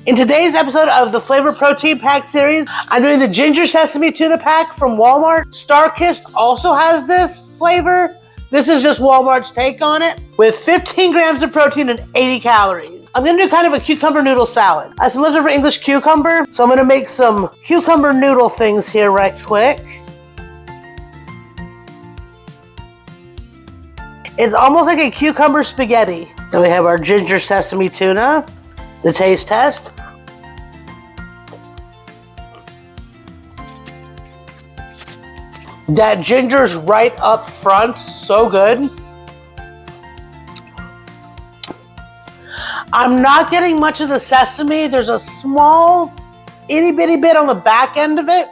In today's episode of the Flavor Protein Pack series, I'm doing the Ginger Sesame Tuna Pack from Walmart. Starkist also has this flavor. This is just Walmart's take on it, with 15 grams of protein and 80 calories. I'm gonna do kind of a cucumber noodle salad. I have some leftover English cucumber, so I'm gonna make some cucumber noodle things here right quick. It's almost like a cucumber spaghetti. Then we have our Ginger Sesame Tuna, the taste test. That ginger's right up front, so good. I'm not getting much of the sesame. There's a small itty bitty bit on the back end of it,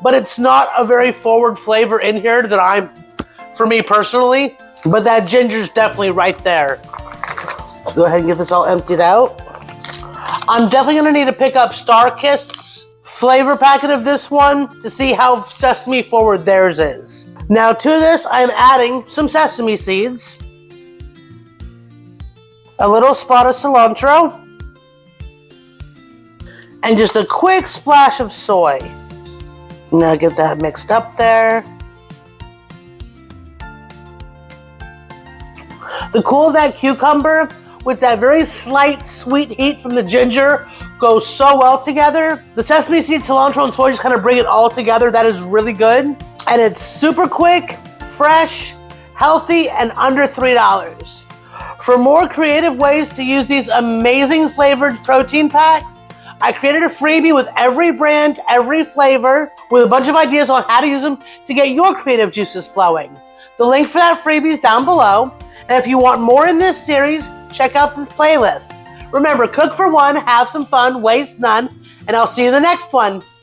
but it's not a very forward flavor in here for me personally, but that ginger's definitely right there. Let's go ahead and get this all emptied out. I'm definitely gonna need to pick up Starkist's flavor packet of this one to see how sesame forward theirs is. Now to this, I'm adding some sesame seeds, a little spot of cilantro, and just a quick splash of soy. Now get that mixed up there. The cool of that cucumber with that very slight sweet heat from the ginger goes so well together. The sesame seed, cilantro, and soy just kind of bring it all together. That is really good. And it's super quick, fresh, healthy, and under $3. For more creative ways to use these amazing flavored protein packs, I created a freebie with every brand, every flavor, with a bunch of ideas on how to use them to get your creative juices flowing. The link for that freebie is down below. And if you want more in this series, check out this playlist. Remember, cook for one, have some fun, waste none, and I'll see you in the next one.